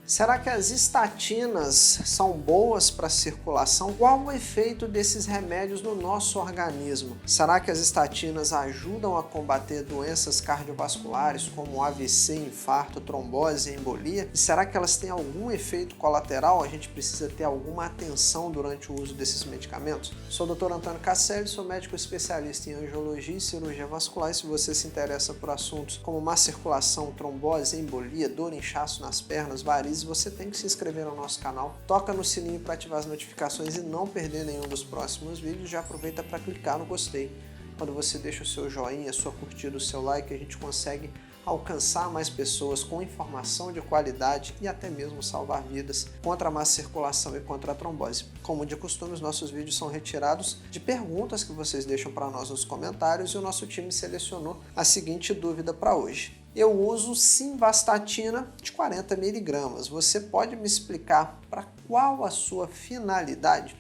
Será que as estatinas são boas para a circulação? Qual o efeito desses remédios no nosso organismo? Será que as estatinas ajudam a combater doenças cardiovasculares como AVC, infarto, trombose e embolia? E será que elas têm algum efeito colateral? A gente precisa ter alguma atenção durante o uso desses medicamentos? Sou o Dr. Antônio Casselli, sou médico especialista em angiologia e cirurgia vascular, e se você se interessa por assuntos como má circulação, trombose, embolia, dor, inchaço nas pernas, varizes, você tem que se inscrever no nosso canal, toca no sininho para ativar as notificações e não perder nenhum dos próximos vídeos. Já aproveita para clicar no gostei. Quando você deixa o seu joinha, a sua curtida, o seu like, a gente consegue alcançar mais pessoas com informação de qualidade e até mesmo salvar vidas contra a má circulação e contra a trombose. Como de costume, os nossos vídeos são retirados de perguntas que vocês deixam para nós nos comentários e o nosso time selecionou a seguinte dúvida para hoje. Eu uso simvastatina de 40 mg. Você pode me explicar para qual a sua finalidade?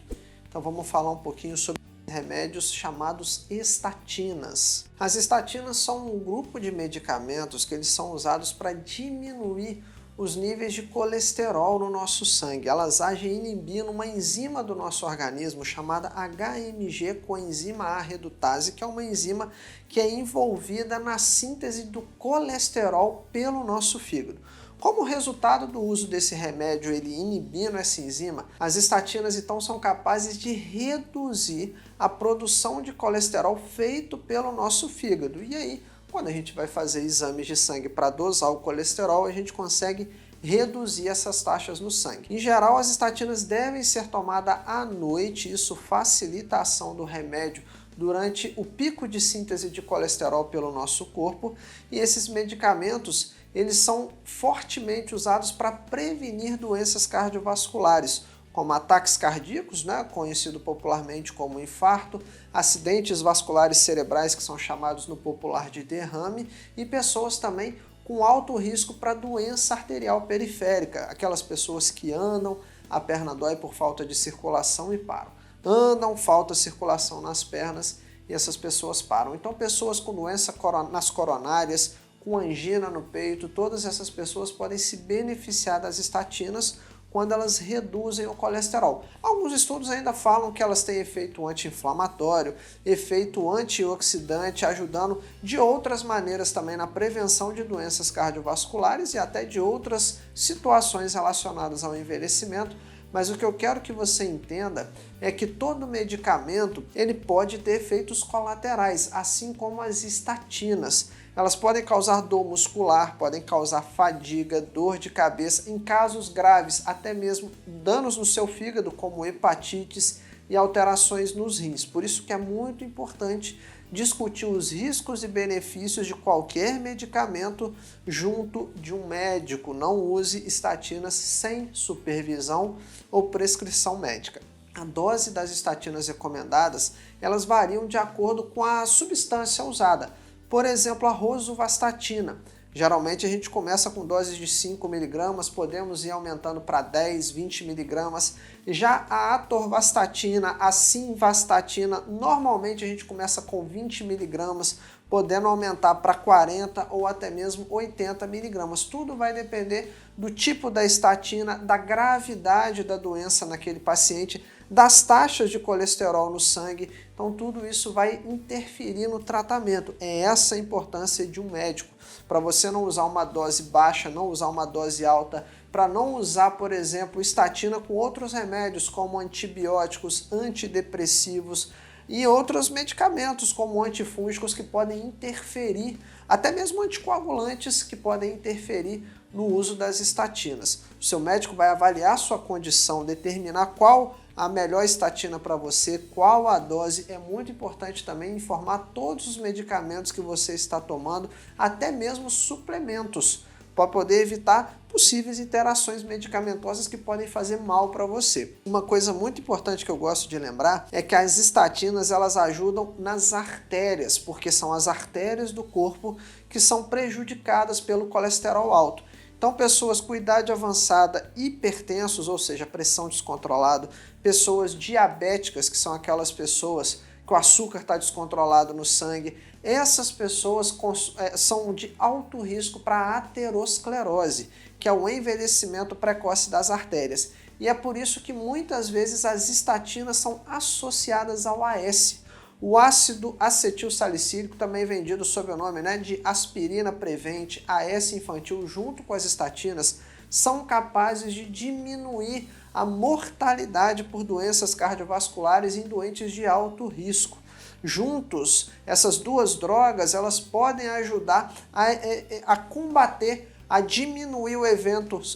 Então vamos falar um pouquinho sobre remédios chamados estatinas. As estatinas são um grupo de medicamentos que eles são usados para diminuir os níveis de colesterol no nosso sangue. Elas agem inibindo uma enzima do nosso organismo chamada HMG coenzima A redutase, que é uma enzima que é envolvida na síntese do colesterol pelo nosso fígado. Como resultado do uso desse remédio, ele inibindo essa enzima, as estatinas então são capazes de reduzir a produção de colesterol feito pelo nosso fígado. E aí, quando a gente vai fazer exames de sangue para dosar o colesterol, a gente consegue reduzir essas taxas no sangue. Em geral, as estatinas devem ser tomadas à noite, isso facilita a ação do remédio durante o pico de síntese de colesterol pelo nosso corpo, e esses medicamentos eles são fortemente usados para prevenir doenças cardiovasculares, como ataques cardíacos, conhecido popularmente como infarto, acidentes vasculares cerebrais, que são chamados no popular de derrame, e pessoas também com alto risco para doença arterial periférica, aquelas pessoas que andam, a perna dói por falta de circulação e param. Andam, falta circulação nas pernas e essas pessoas param. Então pessoas com doença nas coronárias, com angina no peito, todas essas pessoas podem se beneficiar das estatinas quando elas reduzem o colesterol. Alguns estudos ainda falam que elas têm efeito anti-inflamatório, efeito antioxidante, ajudando de outras maneiras também na prevenção de doenças cardiovasculares e até de outras situações relacionadas ao envelhecimento. Mas o que eu quero que você entenda é que todo medicamento ele pode ter efeitos colaterais, assim como as estatinas. Elas podem causar dor muscular, podem causar fadiga, dor de cabeça, em casos graves, até mesmo danos no seu fígado, como hepatites e alterações nos rins. Por isso que é muito importante discutir os riscos e benefícios de qualquer medicamento junto de um médico. Não use estatinas sem supervisão ou prescrição médica. A dose das estatinas recomendadas, elas variam de acordo com a substância usada. Por exemplo, a rosuvastatina. Geralmente a gente começa com doses de 5 mg, podemos ir aumentando para 10, 20 mg. Já a atorvastatina, a simvastatina, normalmente a gente começa com 20 mg, podendo aumentar para 40 ou até mesmo 80 mg. Tudo vai depender do tipo da estatina, da gravidade da doença naquele paciente, das taxas de colesterol no sangue. Então tudo isso vai interferir no tratamento. É essa a importância de um médico, para você não usar uma dose baixa, não usar uma dose alta, para não usar, por exemplo, estatina com outros remédios como antibióticos, antidepressivos e outros medicamentos como antifúngicos que podem interferir, até mesmo anticoagulantes que podem interferir no uso das estatinas. O seu médico vai avaliar sua condição, determinar qual a melhor estatina para você, qual a dose. É muito importante também informar todos os medicamentos que você está tomando, até mesmo suplementos, para poder evitar possíveis interações medicamentosas que podem fazer mal para você. Uma coisa muito importante que eu gosto de lembrar é que as estatinas elas ajudam nas artérias, porque são as artérias do corpo que são prejudicadas pelo colesterol alto. Então, pessoas com idade avançada, hipertensos, ou seja, pressão descontrolada, pessoas diabéticas, que são aquelas pessoas que o açúcar está descontrolado no sangue, essas pessoas são de alto risco para aterosclerose, que é o envelhecimento precoce das artérias. E é por isso que muitas vezes as estatinas são associadas ao AS. O ácido acetil salicílico, também vendido sob o nome de aspirina prevente, AS infantil, junto com as estatinas, são capazes de diminuir a mortalidade por doenças cardiovasculares em doentes de alto risco. Juntos, essas duas drogas elas podem ajudar a combater, a diminuir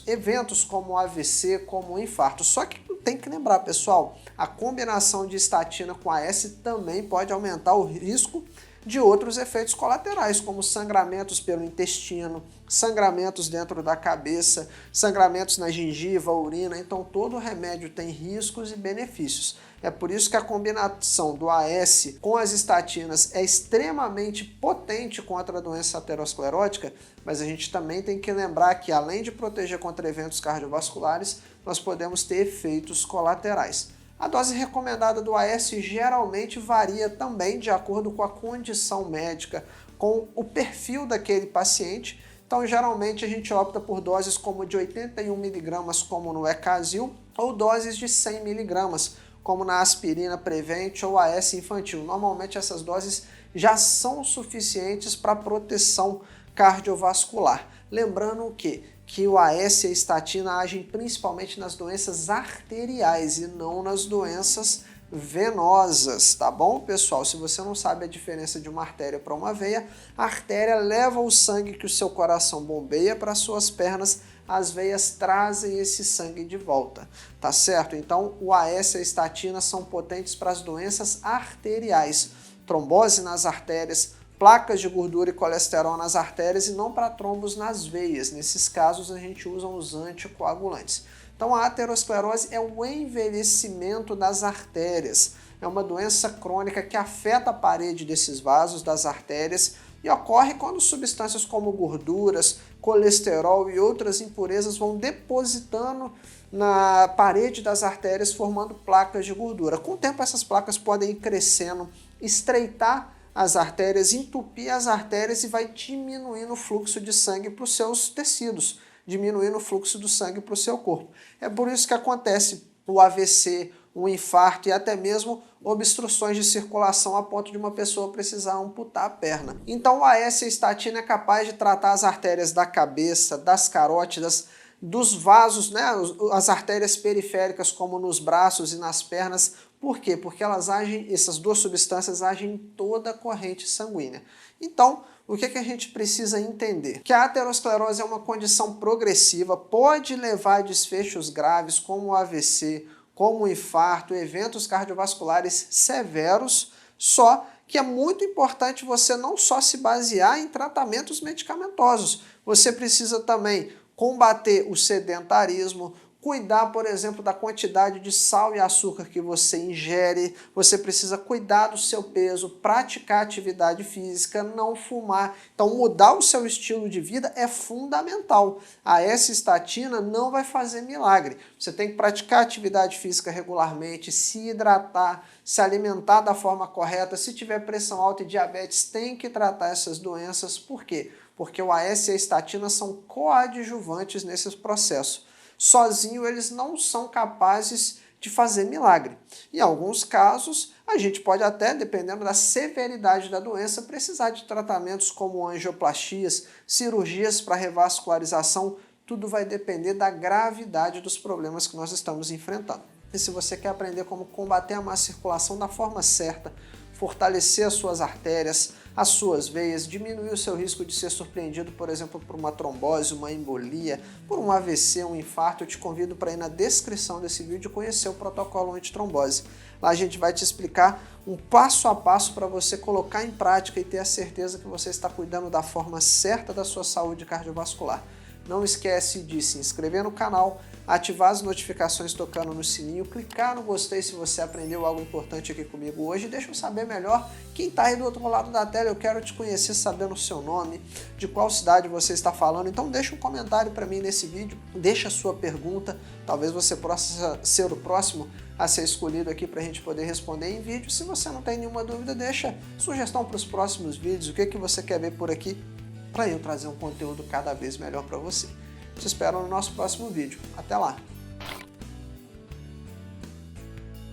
eventos como AVC, como infarto. Só que tem que lembrar, pessoal, a combinação de estatina com AS também pode aumentar o risco de outros efeitos colaterais, como sangramentos pelo intestino, sangramentos dentro da cabeça, sangramentos na gengiva, urina. Então todo remédio tem riscos e benefícios. É por isso que a combinação do AS com as estatinas é extremamente potente contra a doença aterosclerótica, mas a gente também tem que lembrar que, além de proteger contra eventos cardiovasculares, nós podemos ter efeitos colaterais. A dose recomendada do AS geralmente varia também de acordo com a condição médica, com o perfil daquele paciente. Então, geralmente, a gente opta por doses como de 81 mg, como no Ecazil, ou doses de 100 mg, como na aspirina prevente ou AS infantil. Normalmente, essas doses já são suficientes para proteção cardiovascular. Lembrando que o AS e a estatina agem principalmente nas doenças arteriais e não nas doenças venosas, tá bom, pessoal? Se você não sabe a diferença de uma artéria para uma veia, a artéria leva o sangue que o seu coração bombeia para suas pernas, as veias trazem esse sangue de volta, tá certo? Então, o AS e a estatina são potentes para as doenças arteriais, trombose nas artérias, placas de gordura e colesterol nas artérias e não para trombos nas veias. Nesses casos, a gente usa os anticoagulantes. Então, a aterosclerose é o envelhecimento das artérias. É uma doença crônica que afeta a parede desses vasos das artérias e ocorre quando substâncias como gorduras, colesterol e outras impurezas vão depositando na parede das artérias, formando placas de gordura. Com o tempo, essas placas podem ir crescendo, estreitar as artérias, entupir as artérias e vai diminuindo o fluxo de sangue para os seus tecidos, diminuindo o fluxo do sangue para o seu corpo. É por isso que acontece o AVC, o infarto e até mesmo obstruções de circulação a ponto de uma pessoa precisar amputar a perna. Então o AS e a estatina é capaz de tratar as artérias da cabeça, das carótidas, dos vasos, as artérias periféricas como nos braços e nas pernas. Por quê? Porque essas duas substâncias agem em toda a corrente sanguínea. Então, o que a gente precisa entender? Que a aterosclerose é uma condição progressiva, pode levar a desfechos graves como o AVC, como o infarto, eventos cardiovasculares severos, só que é muito importante você não só se basear em tratamentos medicamentosos, você precisa também combater o sedentarismo, cuidar, por exemplo, da quantidade de sal e açúcar que você ingere, você precisa cuidar do seu peso, praticar atividade física, não fumar. Então, mudar o seu estilo de vida é fundamental. A estatina não vai fazer milagre. Você tem que praticar atividade física regularmente, se hidratar, se alimentar da forma correta. Se tiver pressão alta e diabetes, tem que tratar essas doenças. Por quê? Porque o AS e a estatina são coadjuvantes nesse processo. Sozinho eles não são capazes de fazer milagre. Em alguns casos, a gente pode até, dependendo da severidade da doença, precisar de tratamentos como angioplastias, cirurgias para revascularização. Tudo vai depender da gravidade dos problemas que nós estamos enfrentando. E se você quer aprender como combater a má circulação da forma certa, fortalecer as suas artérias, as suas veias, diminuir o seu risco de ser surpreendido, por exemplo, por uma trombose, uma embolia, por um AVC, um infarto, eu te convido para ir na descrição desse vídeo e conhecer o protocolo antitrombose. Lá a gente vai te explicar um passo a passo para você colocar em prática e ter a certeza que você está cuidando da forma certa da sua saúde cardiovascular. Não esquece de se inscrever no canal, ativar as notificações tocando no sininho, clicar no gostei se você aprendeu algo importante aqui comigo hoje. Deixa eu saber melhor quem está aí do outro lado da tela. Eu quero te conhecer sabendo o seu nome, de qual cidade você está falando. Então deixa um comentário para mim nesse vídeo, deixa a sua pergunta. Talvez você possa ser o próximo a ser escolhido aqui para a gente poder responder em vídeo. Se você não tem nenhuma dúvida, deixa sugestão para os próximos vídeos, o que você quer ver por aqui, para eu trazer um conteúdo cada vez melhor para você. Te espero no nosso próximo vídeo. Até lá!